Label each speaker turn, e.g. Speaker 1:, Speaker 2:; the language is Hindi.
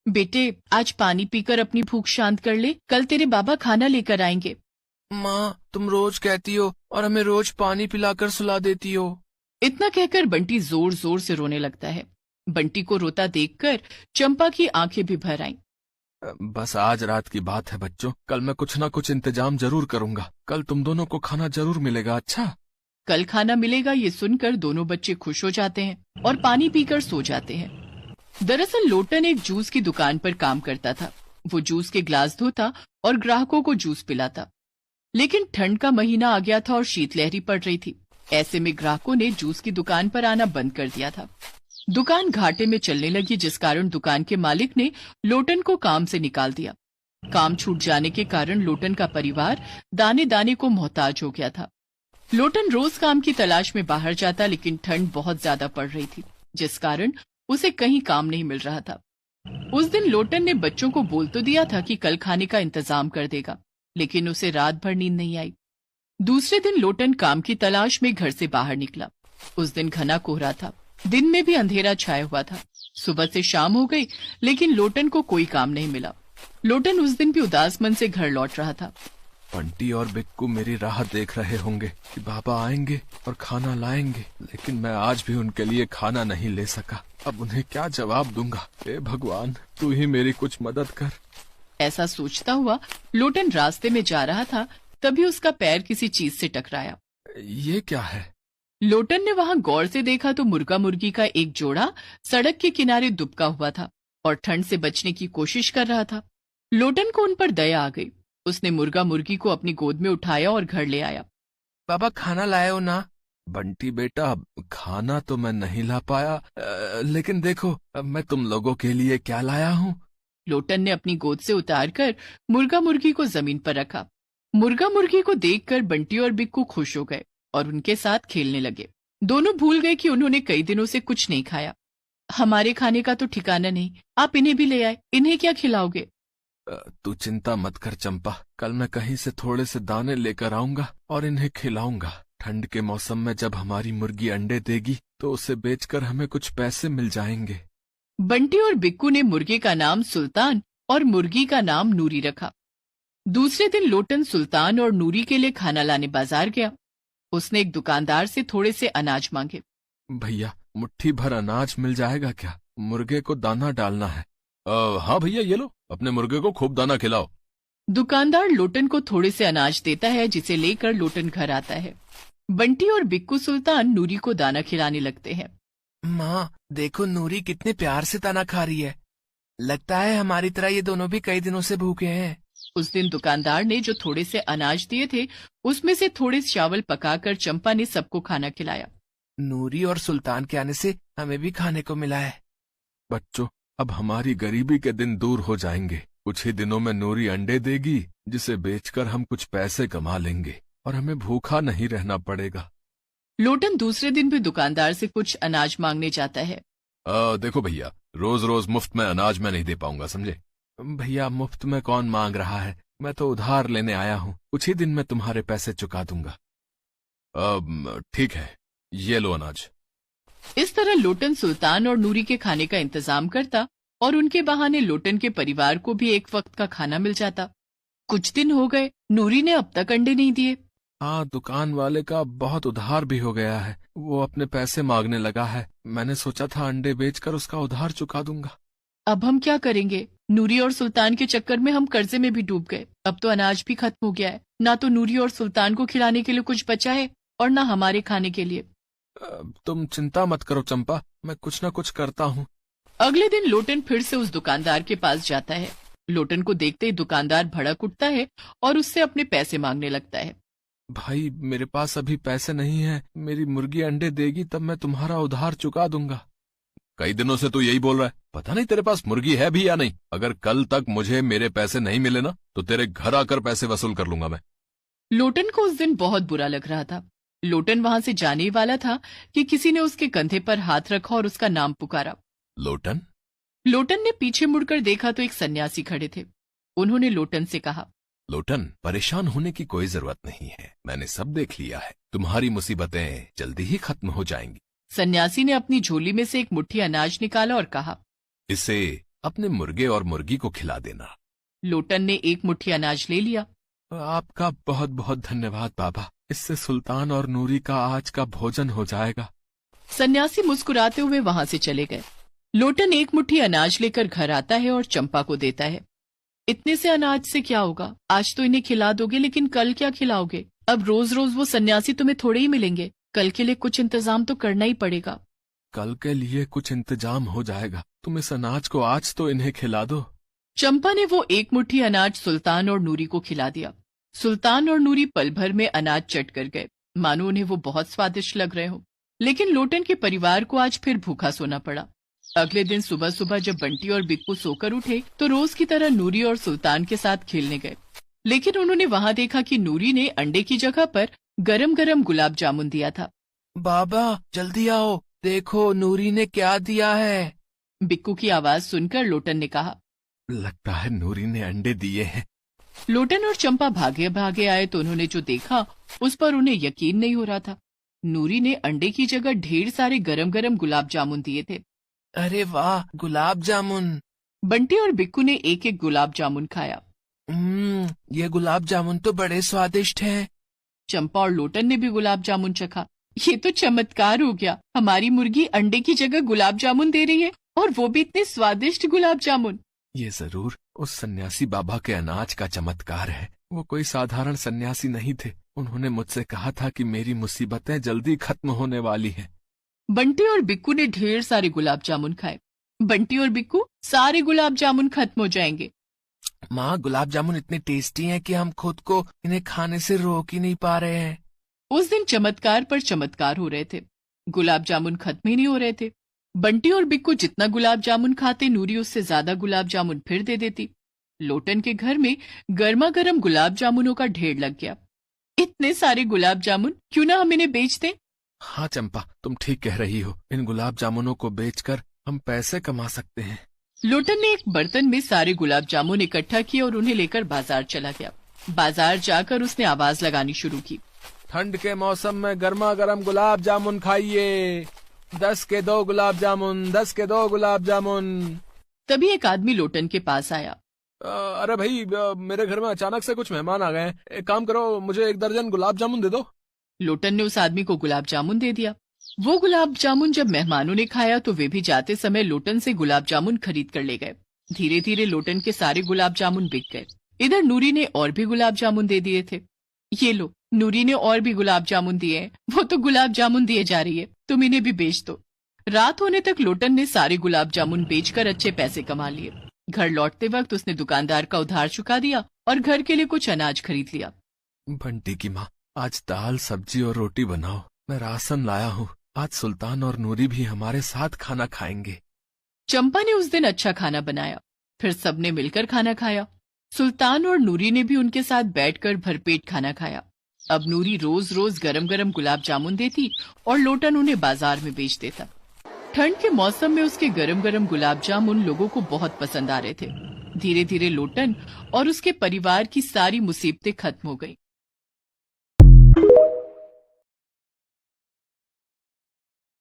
Speaker 1: बेटे, आज पानी पीकर अपनी भूख शांत कर ले, कल तेरे बाबा खाना लेकर आएंगे।
Speaker 2: माँ, तुम रोज कहती हो और हमें रोज पानी पिलाकर सुला देती हो।
Speaker 1: इतना कहकर बंटी जोर जोर से रोने लगता है। बंटी को रोता देखकर चंपा की आंखें भी भर आईं।
Speaker 2: बस आज रात की बात है बच्चों, कल मैं कुछ ना कुछ इंतजाम जरूर करूंगा। कल तुम दोनों को खाना जरूर मिलेगा। अच्छा,
Speaker 1: कल खाना मिलेगा ये सुनकर दोनों बच्चे खुश हो जाते हैं और पानी पीकर सो जाते हैं। दरअसल लोटन एक जूस की दुकान पर काम करता था। वो जूस के ग्लास धोता और ग्राहकों को जूस पिलाता। लेकिन ठंड का महीना आ गया था और शीतलहरी पड़ रही थी। ऐसे में ग्राहकों ने जूस की दुकान पर आना बंद कर दिया था। दुकान घाटे में चलने लगी, जिस कारण दुकान के मालिक ने लोटन को काम से निकाल दिया। काम छूट जाने के कारण लोटन का परिवार दाने दाने को मोहताज हो गया था। लोटन रोज काम की तलाश में बाहर जाता, लेकिन ठंड बहुत ज्यादा पड़ रही थी, जिस कारण उसे कहीं काम नहीं मिल रहा था। उस दिन लोटन ने बच्चों को बोल तो दिया था कि कल खाने का इंतजाम कर देगा, लेकिन उसे रात भर नींद नहीं आई। दूसरे दिन लोटन काम की तलाश में घर से बाहर निकला। उस दिन घना कोहरा था, दिन में भी अंधेरा छाया हुआ था। सुबह से शाम हो गई, लेकिन लोटन को कोई काम नहीं मिला। लोटन उस दिन भी उदास मन से घर लौट रहा था।
Speaker 2: बंटी और बिक्कू मेरी राह देख रहे होंगे कि बाबा आएंगे और खाना लाएंगे, लेकिन मैं आज भी उनके लिए खाना नहीं ले सका। अब उन्हें क्या जवाब दूंगा? हे भगवान, तू ही मेरी कुछ मदद कर।
Speaker 1: ऐसा सोचता हुआ लोटन रास्ते में जा रहा था, तभी उसका पैर किसी चीज से टकराया।
Speaker 2: ये क्या है?
Speaker 1: लोटन ने वहां गौर से देखा तो मुर्गा मुर्गी का एक जोड़ा सड़क के किनारे दुबका हुआ था और ठंड से बचने की कोशिश कर रहा था। लोटन को उन पर दया आ गई। उसने मुर्गा मुर्गी को अपनी गोद में उठाया और घर ले आया।
Speaker 2: बाबा, खाना लाए हो ना? बंटी बेटा, खाना तो मैं नहीं ला पाया, लेकिन देखो मैं तुम लोगों के लिए क्या लाया हूँ।
Speaker 1: लोटन ने अपनी गोद से उतारकर मुर्गा मुर्गी को जमीन पर रखा। मुर्गा मुर्गी को देखकर बंटी और बिक्कू खुश हो गए और उनके साथ खेलने लगे। दोनों भूल गए कि उन्होंने कई दिनों से कुछ नहीं खाया। हमारे खाने का तो ठिकाना नहीं, आप इन्हें भी ले आए, इन्हें क्या खिलाओगे?
Speaker 2: तू चिंता मत कर चंपा, कल मैं कहीं से थोड़े से दाने लेकर आऊंगा और इन्हें खिलाऊंगा। ठंड के मौसम में जब हमारी मुर्गी अंडे देगी तो उसे बेचकर हमें कुछ पैसे मिल जाएंगे।
Speaker 1: बंटी और बिक्कू ने मुर्गे का नाम सुल्तान और मुर्गी का नाम नूरी रखा। दूसरे दिन लोटन सुल्तान और नूरी के लिए खाना लाने बाजार गया। उसने एक दुकानदार से थोड़े से अनाज मांगे।
Speaker 2: भैया, मुट्ठी भर अनाज मिल जाएगा क्या? मुर्गे को दाना डालना है। हाँ भैया, ये लो, अपने मुर्गे को खूब दाना खिलाओ।
Speaker 1: दुकानदार लोटन को थोड़े से अनाज देता है, जिसे लेकर लोटन घर आता है। बंटी और बिक्कू सुल्तान नूरी को दाना खिलाने लगते हैं।
Speaker 2: माँ, देखो नूरी कितने प्यार से दाना खा रही है। लगता है हमारी तरह ये दोनों भी कई दिनों से भूखे हैं।
Speaker 1: उस दिन दुकानदार ने जो थोड़े से अनाज दिए थे, उसमें से थोड़े चावल पकाकर चंपा ने सबको खाना खिलाया।
Speaker 2: नूरी और सुल्तान के आने से हमें भी खाने को मिला है। बच्चों, अब हमारी गरीबी के दिन दूर हो जाएंगे। कुछ ही दिनों में नूरी अंडे देगी, जिसे बेचकर हम कुछ पैसे कमा लेंगे और हमें भूखा नहीं रहना पड़ेगा।
Speaker 1: लोटन दूसरे दिन भी दुकानदार से कुछ अनाज मांगने जाता है।
Speaker 2: देखो भैया, रोज रोज मुफ्त में अनाज मैं नहीं दे पाऊंगा, समझे? भैया, मुफ्त में कौन मांग रहा है? मैं तो उधार लेने आया हूँ। कुछ ही दिन में तुम्हारे पैसे चुका दूंगा। ठीक है, ये लो अनाज।
Speaker 1: इस तरह लोटन सुल्तान और नूरी के खाने का इंतजाम करता और उनके बहाने लोटन के परिवार को भी एक वक्त का खाना मिल जाता। कुछ दिन हो गए, नूरी ने अब तक अंडे नहीं दिए।
Speaker 2: हाँ, दुकान वाले का बहुत उधार भी हो गया है। वो अपने पैसे मांगने लगा है। मैंने सोचा था अंडे बेचकर उसका उधार चुका दूंगा।
Speaker 1: अब हम क्या करेंगे? नूरी और सुल्तान के चक्कर में हम कर्जे में भी डूब गए। अब तो अनाज भी खत्म हो गया है। ना तो नूरी और सुल्तान को खिलाने के लिए कुछ बचा है और ना हमारे खाने के लिए।
Speaker 2: तुम चिंता मत करो चंपा, मैं कुछ न कुछ करता हूँ।
Speaker 1: अगले दिन लोटन फिर से उस दुकानदार के पास जाता है। लोटन को देखते ही दुकानदार भड़क उठता है और उससे अपने पैसे मांगने लगता है।
Speaker 2: भाई, मेरे पास अभी पैसे नहीं है। मेरी मुर्गी अंडे देगी तब मैं तुम्हारा उधार चुका दूंगा। कई दिनों से तू यही बोल रहा है। पता नहीं तेरे पास मुर्गी है भी या नहीं। अगर कल तक मुझे मेरे पैसे नहीं मिले ना, तो तेरे घर आकर पैसे वसूल कर लूंगा मैं।
Speaker 1: लोटन को उस दिन बहुत बुरा लग रहा था। लोटन वहां से जाने ही वाला था कि किसी ने उसके कंधे पर हाथ रखा और उसका नाम पुकारा।
Speaker 2: लोटन?
Speaker 1: लोटन ने पीछे मुड़कर देखा तो एक सन्यासी खड़े थे। उन्होंने लोटन से कहा,
Speaker 2: लोटन, परेशान होने की कोई जरूरत नहीं है। मैंने सब देख लिया है। तुम्हारी मुसीबतें जल्दी ही खत्म हो जाएंगी।
Speaker 1: सन्यासी ने अपनी झोली में से एक मुट्ठी अनाज निकाला और कहा,
Speaker 2: इसे अपने मुर्गे और मुर्गी को खिला देना।
Speaker 1: लोटन ने एक मुट्ठी अनाज ले लिया।
Speaker 2: आपका बहुत बहुत धन्यवाद बाबा, इससे सुल्तान और नूरी का आज का भोजन हो जाएगा।
Speaker 1: सन्यासी मुस्कुराते हुए वहां से चले गए। लोटन एक मुट्ठी अनाज लेकर घर आता है और चंपा को देता है। इतने से अनाज से क्या होगा, आज तो इन्हें खिला दोगे, लेकिन कल क्या खिलाओगे? अब रोज रोज वो सन्यासी तुम्हें थोड़े ही मिलेंगे, कल के लिए कुछ इंतजाम तो करना ही पड़ेगा।
Speaker 2: कल के लिए कुछ इंतजाम हो जाएगा, तुम इस अनाज को आज तो इन्हें खिला दो।
Speaker 1: चंपा ने वो एक मुट्ठी अनाज सुल्तान और नूरी को खिला दिया। सुल्तान और नूरी पल भर में अनाज चट कर गए, मानो उन्हें वो बहुत स्वादिष्ट लग रहे हो। लेकिन लोटन के परिवार को आज फिर भूखा सोना पड़ा। अगले दिन सुबह सुबह जब बंटी और बिक्कू सोकर उठे तो रोज की तरह नूरी और सुल्तान के साथ खेलने गए। लेकिन उन्होंने वहां देखा कि नूरी ने अंडे की जगह पर गरम गरम गुलाब जामुन दिया था।
Speaker 2: बाबा जल्दी आओ, देखो नूरी ने क्या दिया है।
Speaker 1: बिक्कू की आवाज सुनकर लोटन ने कहा।
Speaker 2: लगता है नूरी ने अंडे दिए हैं।
Speaker 1: लोटन और चंपा भागे भागे आए तो उन्होंने जो देखा उस पर उन्हें यकीन नहीं हो रहा था। नूरी ने अंडे की जगह ढेर सारे गरम गरम गुलाब जामुन दिए थे।
Speaker 2: अरे वाह, गुलाब जामुन।
Speaker 1: बंटी और बिक्कू ने एक एक गुलाब जामुन खाया।
Speaker 2: ये गुलाब जामुन तो बड़े स्वादिष्ट हैं।
Speaker 1: चंपा और लोटन ने भी गुलाब जामुन चखा। ये तो चमत्कार हो गया, हमारी मुर्गी अंडे की जगह गुलाब जामुन दे रही है, और वो भी इतने स्वादिष्ट गुलाब जामुन।
Speaker 2: ये जरूर उस सन्यासी बाबा के अनाज का चमत्कार है। वो कोई साधारण सन्यासी नहीं थे। उन्होंने मुझसे कहा था कि मेरी मुसीबतें जल्दी खत्म होने वाली हैं।
Speaker 1: बंटी और बिक्कू ने ढेर सारे गुलाब जामुन खाए। बंटी और बिक्कू, सारे गुलाब जामुन खत्म हो जाएंगे।
Speaker 2: माँ, गुलाब जामुन इतने टेस्टी हैं कि हम खुद को इन्हें खाने से रोक ही नहीं पा रहे हैं।
Speaker 1: उस दिन चमत्कार पर चमत्कार हो रहे थे। गुलाब जामुन खत्म ही नहीं हो रहे थे। बंटी और बिक्कू जितना गुलाब जामुन खाते, नूरी उससे ज्यादा गुलाब जामुन फिर दे देती। लोटन के घर में गर्मा गर्म गुलाब जामुनों का ढेर लग गया। इतने सारे गुलाब जामुन, क्यों ना हम इन्हें बेच दें?
Speaker 2: हाँ चंपा, तुम ठीक कह रही हो। इन गुलाब जामुनों को बेचकर हम पैसे कमा सकते हैं।
Speaker 1: लोटन ने एक बर्तन में सारे गुलाब जामुन इकट्ठा किए और उन्हें लेकर बाजार चला गया। बाजार जाकर उसने आवाज लगानी शुरू की।
Speaker 2: ठंड के मौसम में गर्मा गर्म गुलाब जामुन खाइए, 10 के 2 गुलाब जामुन, 10 के 2 गुलाब जामुन।
Speaker 1: तभी एक आदमी लोटन के पास आया।
Speaker 2: अरे भाई, मेरे घर में अचानक से कुछ मेहमान आ गए हैं। एक काम करो, मुझे 1 दर्जन गुलाब जामुन दे दो।
Speaker 1: लोटन ने उस आदमी को गुलाब जामुन दे दिया। वो गुलाब जामुन जब मेहमानों ने खाया तो वे भी जाते समय लोटन से गुलाब जामुन खरीद कर ले गए। धीरे धीरे लोटन के सारे गुलाब जामुन बिक गए। इधर नूरी ने और भी गुलाब जामुन दे दिए थे। ये लो, नूरी ने और भी गुलाब जामुन दिए हैं। वो तो गुलाब जामुन दिए जा रही है, तुम इन्हें भी बेच दो। रात होने तक लोटन ने सारे गुलाब जामुन बेचकर अच्छे पैसे कमा लिए। घर लौटते वक्त उसने दुकानदार का उधार चुका दिया और घर के लिए कुछ अनाज खरीद लिया।
Speaker 2: बंटी की माँ, आज दाल सब्जी और रोटी बनाओ, मैं राशन लाया हूँ। आज सुल्तान और नूरी भी हमारे साथ खाना खाएंगे।
Speaker 1: चंपा ने उस दिन अच्छा खाना बनाया। फिर सबने मिलकर खाना खाया। सुल्तान और नूरी ने भी उनके साथ बैठकर भरपेट खाना खाया। अब नूरी रोज रोज गरम गरम गुलाब जामुन देती और लोटन उन्हें बाजार में बेच देता। ठंड के मौसम में उसके गरम गरम गुलाब जामुन लोगों को बहुत पसंद आ रहे थे। धीरे धीरे लोटन और उसके परिवार की सारी मुसीबतें खत्म हो गईं।